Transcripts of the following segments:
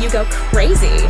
you go crazy.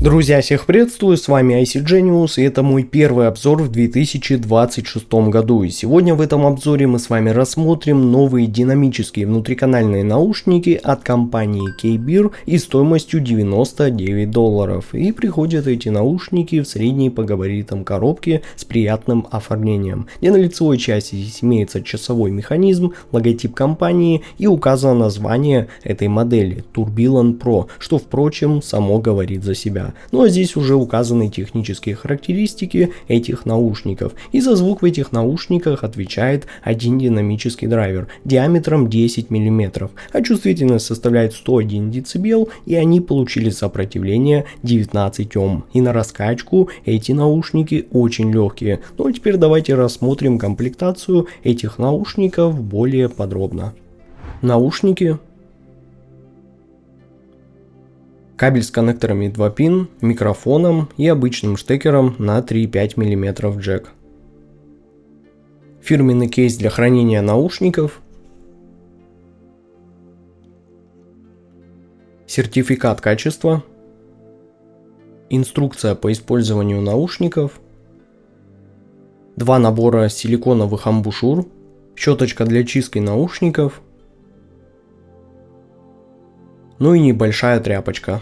Друзья, всех приветствую, с вами IC Genius, и это мой первый обзор в 2026 году. И сегодня в этом обзоре мы с вами рассмотрим новые динамические внутриканальные наушники от компании KBear и стоимостью $99. И приходят эти наушники в средней по габаритам коробке с приятным оформлением, где на лицевой части здесь имеется часовой механизм, логотип компании и указано название этой модели Tourbillon Pro, что, впрочем, само говорит за себя. Ну а здесь уже указаны технические характеристики этих наушников. И за звук в этих наушниках отвечает один динамический драйвер диаметром 10 мм, а чувствительность составляет 101 дБ, и они получили сопротивление 19 Ом. И на раскачку эти наушники очень легкие. Ну а теперь давайте рассмотрим комплектацию этих наушников более подробно. Наушники. Кабель с коннекторами 2 пин, микрофоном и обычным штекером на 3,5 мм джек. Фирменный кейс для хранения наушников. Сертификат качества. Инструкция по использованию наушников. 2 набора силиконовых амбушюр. Щеточка для чистки наушников. Ну и небольшая тряпочка.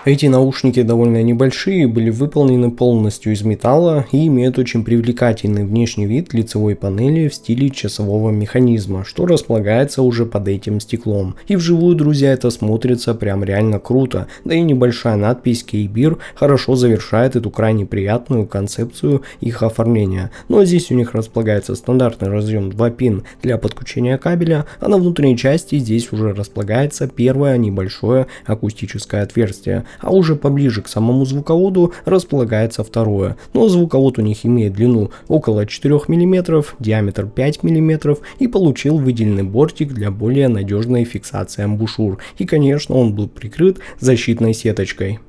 Эти наушники довольно небольшие, были выполнены полностью из металла и имеют очень привлекательный внешний вид лицевой панели в стиле часового механизма, что располагается уже под этим стеклом. И вживую, друзья, это смотрится прям реально круто, да и небольшая надпись KBear хорошо завершает эту крайне приятную концепцию их оформления. Ну а здесь у них располагается стандартный разъем 2 пин для подключения кабеля, а на внутренней части здесь уже располагается первое небольшое акустическое отверстие. А уже поближе к самому звуководу располагается второе. Но звуковод у них имеет длину около 4 мм, диаметр 5 мм и получил выделенный бортик для более надежной фиксации амбушюр. И, конечно, он был прикрыт защитной сеточкой.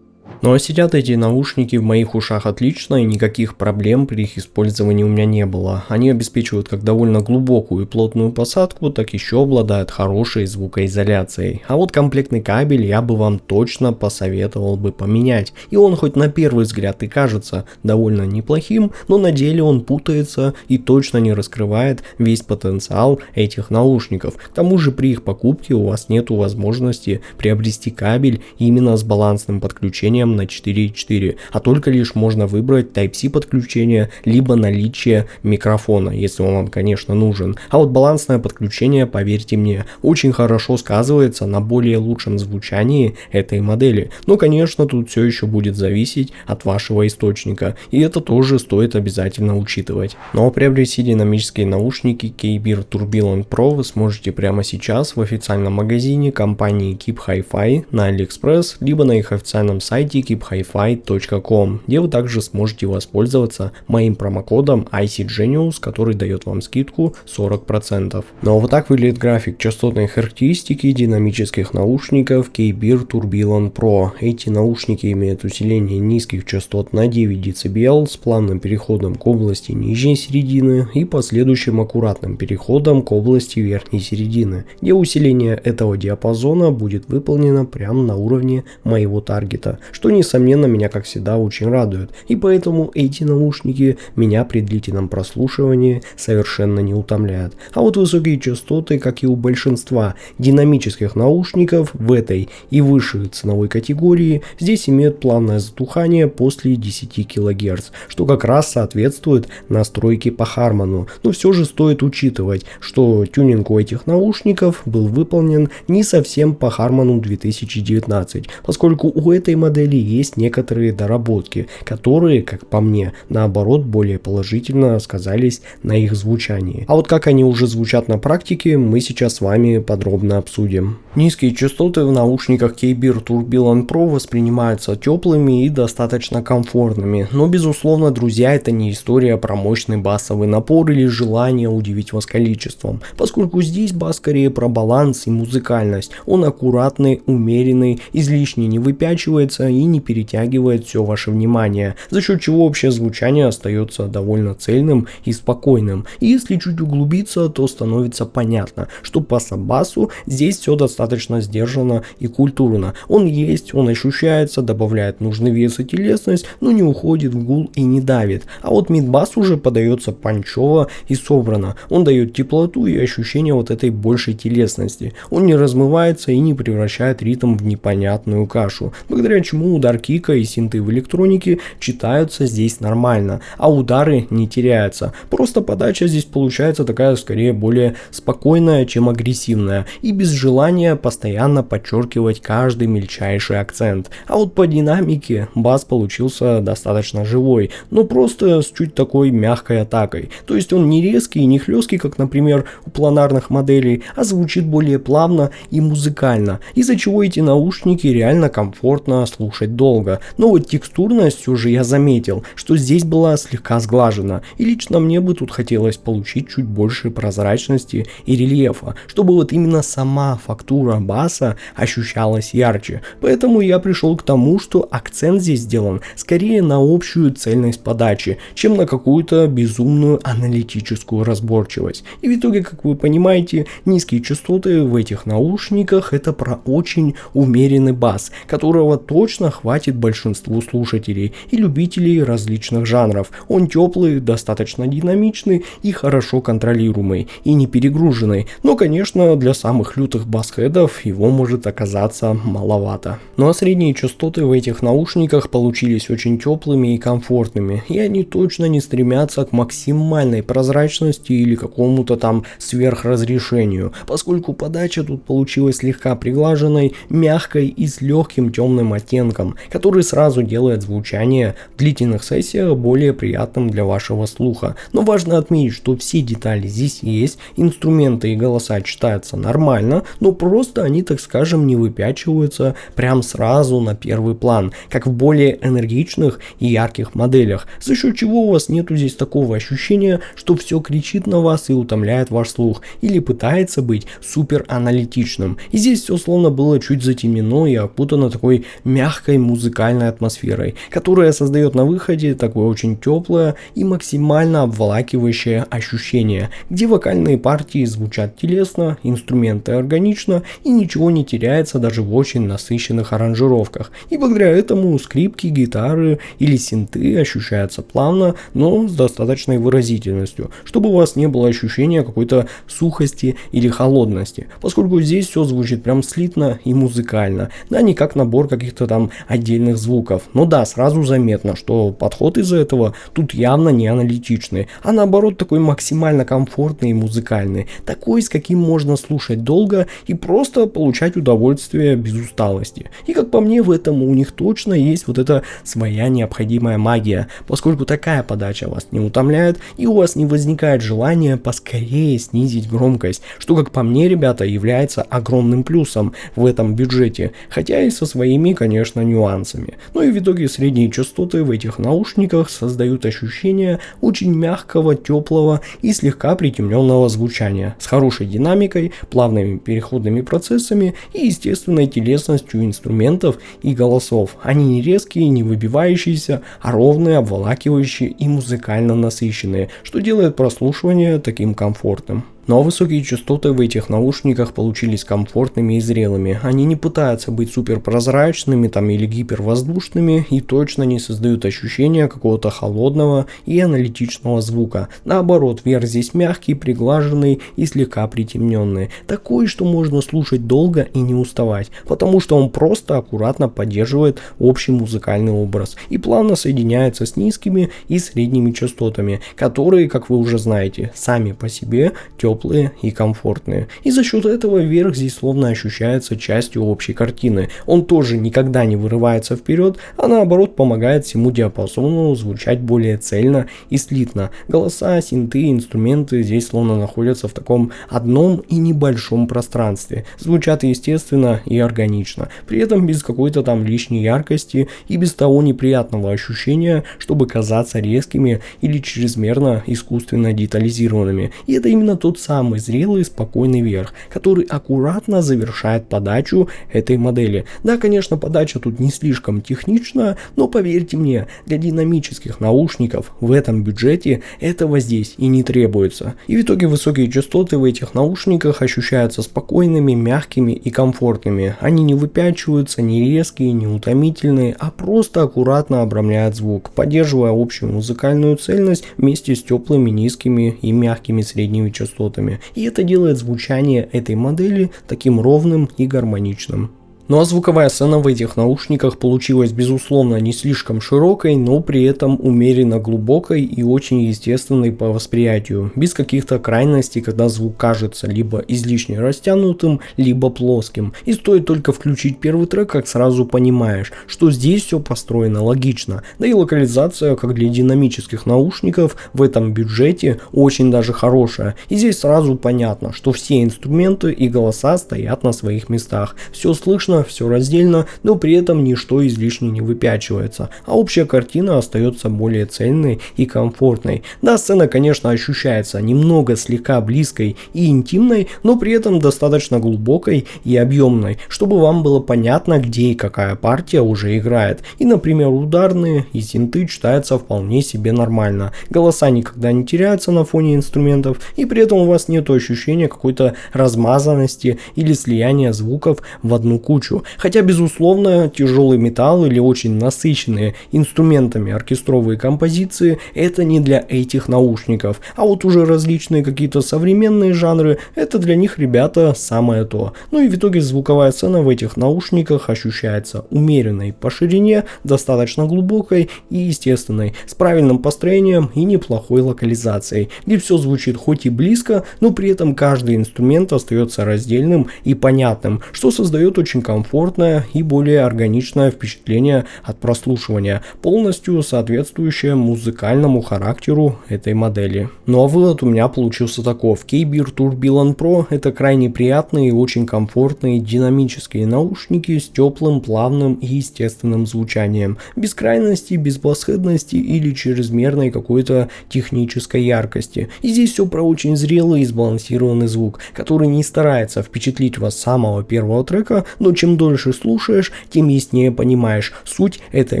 Ну а сидят эти наушники в моих ушах отлично, и никаких проблем при их использовании у меня не было. Они обеспечивают как довольно глубокую и плотную посадку, так еще обладают хорошей звукоизоляцией. А вот комплектный кабель я бы вам точно посоветовал бы поменять. И он хоть на первый взгляд и кажется довольно неплохим, но на деле он путается и точно не раскрывает весь потенциал этих наушников. К тому же при их покупке у вас нету возможности приобрести кабель именно с балансным подключением на 4.4, а только лишь можно выбрать Type-C подключение, либо наличие микрофона, если он вам, конечно, нужен. А вот балансное подключение, поверьте мне, очень хорошо сказывается на более лучшем звучании этой модели. Но, конечно, тут все еще будет зависеть от вашего источника, и это тоже стоит обязательно учитывать. Но приобрести динамические наушники KBear Tourbillon Pro вы сможете прямо сейчас в официальном магазине компании Keep Hi-Fi на AliExpress, либо на их официальном сайте keephifi.com, где вы также сможете воспользоваться моим промокодом IC Genius, который дает вам скидку 40%. Ну а вот так выглядит график частотной характеристики динамических наушников KBear Tourbillon Pro. Эти наушники имеют усиление низких частот на 9 дБ с плавным переходом к области нижней середины и последующим аккуратным переходом к области верхней середины, где усиление этого диапазона будет выполнено прямо на уровне моего таргета, что несомненно меня, как всегда, очень радует, и поэтому эти наушники меня при длительном прослушивании совершенно не утомляют. А вот высокие частоты, как и у большинства динамических наушников в этой и выше ценовой категории, здесь имеют плавное затухание после 10 кГц, что как раз соответствует настройке по Harman. Но все же стоит учитывать, что тюнинг у этих наушников был выполнен не совсем по Harman 2019, поскольку у этой модели есть некоторые доработки, которые, как по мне, наоборот, более положительно сказались на их звучании. А вот как они уже звучат на практике, мы сейчас с вами подробно обсудим. Низкие частоты в наушниках KBear Tourbillon Pro воспринимаются теплыми и достаточно комфортными, но безусловно, друзья, это не история про мощный басовый напор или желание удивить вас количеством, поскольку здесь бас скорее про баланс и музыкальность. Он аккуратный, умеренный, излишне не выпячивается и не перетягивает все ваше внимание, за счет чего общее звучание остается довольно цельным и спокойным. И если чуть углубиться, то становится понятно, что по басу здесь все достаточно сдержанно и культурно. Он есть, он ощущается, добавляет нужный вес и телесность, но не уходит в гул и не давит. А вот мидбас уже подается панчово и собрано. Он дает теплоту и ощущение вот этой большей телесности. Он не размывается и не превращает ритм в непонятную кашу, благодаря чему удар кика и синты в электронике читаются здесь нормально, а удары не теряются. Просто подача здесь получается такая скорее более спокойная, чем агрессивная, и без желания постоянно подчеркивать каждый мельчайший акцент. А вот по динамике бас получился достаточно живой, но просто с чуть такой мягкой атакой. То есть он не резкий и не хлесткий, как, например, у планарных моделей, а звучит более плавно и музыкально, из-за чего эти наушники реально комфортно слушать долго. Но вот текстурность все же я заметил, что здесь была слегка сглажена, и лично мне бы тут хотелось получить чуть больше прозрачности и рельефа, чтобы вот именно сама фактура баса ощущалась ярче. Поэтому я пришел к тому, что акцент здесь сделан скорее на общую цельность подачи, чем на какую-то безумную аналитическую разборчивость. И в итоге, как вы понимаете, низкие частоты в этих наушниках — это про очень умеренный бас, которого точно хватит большинству слушателей и любителей различных жанров. Он теплый, достаточно динамичный и хорошо контролируемый, и не перегруженный. Но, конечно, для самых лютых басхедов его может оказаться маловато. Ну а средние частоты в этих наушниках получились очень теплыми и комфортными, и они точно не стремятся к максимальной прозрачности или какому-то там сверхразрешению, поскольку подача тут получилась слегка приглаженной, мягкой и с легким темным оттенком, который сразу делает звучание в длительных сессиях более приятным для вашего слуха. Но важно отметить, что все детали здесь есть, инструменты и голоса читаются нормально, но просто они, так скажем, не выпячиваются прям сразу на первый план, как в более энергичных и ярких моделях, за счет чего у вас нету здесь такого ощущения, что все кричит на вас и утомляет ваш слух, или пытается быть супер аналитичным. И здесь все словно было чуть затемнено и окутано такой мягкой музыкальной атмосферой, которая создает на выходе такое очень теплое и максимально обволакивающее ощущение, где вокальные партии звучат телесно, инструменты органично и ничего не теряется даже в очень насыщенных аранжировках. И благодаря этому скрипки, гитары или синты ощущаются плавно, но с достаточной выразительностью, чтобы у вас не было ощущения какой-то сухости или холодности, поскольку здесь все звучит прям слитно и музыкально, да, не как набор каких-то там отдельных звуков. Но да, сразу заметно, что подход из-за этого тут явно не аналитичный, а наоборот такой максимально комфортный и музыкальный, такой, с каким можно слушать долго и просто получать удовольствие без усталости. И как по мне, в этом у них точно есть вот эта своя необходимая магия, поскольку такая подача вас не утомляет и у вас не возникает желания поскорее снизить громкость, что, как по мне, ребята, является огромным плюсом в этом бюджете, хотя и со своими, конечно, нюансами. Ну и в итоге средние частоты в этих наушниках создают ощущение очень мягкого, теплого и слегка притемненного звучания, с хорошей динамикой, плавными переходными процессами и естественной телесностью инструментов и голосов. Они не резкие, не выбивающиеся, а ровные, обволакивающие и музыкально насыщенные, что делает прослушивание таким комфортным. Но высокие частоты в этих наушниках получились комфортными и зрелыми. Они не пытаются быть супер прозрачными там или гипервоздушными и точно не создают ощущения какого-то холодного и аналитичного звука. Наоборот, верх здесь мягкий, приглаженный и слегка притемненный. Такой, что можно слушать долго и не уставать, потому что он просто аккуратно поддерживает общий музыкальный образ и плавно соединяется с низкими и средними частотами, которые, как вы уже знаете, сами по себе теплые и комфортные. И за счет этого верх здесь словно ощущается частью общей картины. Он тоже никогда не вырывается вперед, а наоборот помогает всему диапазону звучать более цельно и слитно. Голоса, синты, инструменты здесь словно находятся в таком одном и небольшом пространстве. Звучат естественно и органично, при этом без какой-то там лишней яркости и без того неприятного ощущения, чтобы казаться резкими или чрезмерно искусственно детализированными. И это именно тот самый зрелый спокойный верх, который аккуратно завершает подачу этой модели. Да, конечно, подача тут не слишком техничная, но поверьте мне, для динамических наушников в этом бюджете этого здесь и не требуется. И в итоге высокие частоты в этих наушниках ощущаются спокойными, мягкими и комфортными. Они не выпячиваются, не резкие, не утомительные, а просто аккуратно обрамляют звук, поддерживая общую музыкальную цельность вместе с теплыми, низкими и мягкими средними частотами. И это делает звучание этой модели таким ровным и гармоничным. Ну а звуковая сцена в этих наушниках получилась безусловно не слишком широкой, но при этом умеренно глубокой и очень естественной по восприятию, без каких-то крайностей, когда звук кажется либо излишне растянутым, либо плоским. И стоит только включить первый трек, как сразу понимаешь, что здесь все построено логично. Да и локализация, как для динамических наушников, в этом бюджете очень даже хорошая. И здесь сразу понятно, что все инструменты и голоса стоят на своих местах. Все слышно, все раздельно, но при этом ничто излишне не выпячивается, а общая картина остается более цельной и комфортной. Да, сцена, конечно, ощущается немного слегка близкой и интимной, но при этом достаточно глубокой и объемной, чтобы вам было понятно, где и какая партия уже играет. И, например, ударные и синты читаются вполне себе нормально. Голоса никогда не теряются на фоне инструментов, и при этом у вас нет ощущения какой-то размазанности или слияния звуков в одну кучу. Хотя, безусловно, тяжелый металл или очень насыщенные инструментами оркестровые композиции это не для этих наушников, а вот уже различные какие-то современные жанры это для них, ребята, самое то. Ну и в итоге звуковая сцена в этих наушниках ощущается умеренной по ширине, достаточно глубокой и естественной, с правильным построением и неплохой локализацией, где все звучит хоть и близко, но при этом каждый инструмент остается раздельным и понятным, что создает очень комфортное и более органичное впечатление от прослушивания, полностью соответствующее музыкальному характеру этой модели. Ну а вывод у меня получился таков: KBeer Tourbillon Pro это крайне приятные и очень комфортные динамические наушники с теплым, плавным и естественным звучанием, без крайности, без басхедности или чрезмерной какой-то технической яркости. И здесь все про очень зрелый и сбалансированный звук, который не старается впечатлить вас с самого первого трека, но чем дольше слушаешь, тем яснее понимаешь суть этой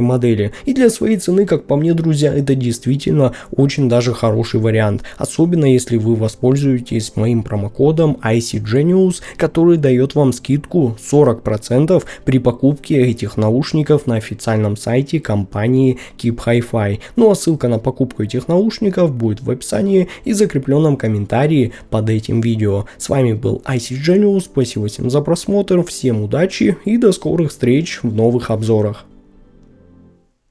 модели. И для своей цены, как по мне, друзья, это действительно очень даже хороший вариант. Особенно если вы воспользуетесь моим промокодом ICGenius, который дает вам скидку 40% при покупке этих наушников на официальном сайте компании Keep Hi-Fi. Ну а ссылка на покупку этих наушников будет в описании и закрепленном комментарии под этим видео. С вами был ICGenius, спасибо всем за просмотр, всем удачи и до скорых встреч в новых обзорах.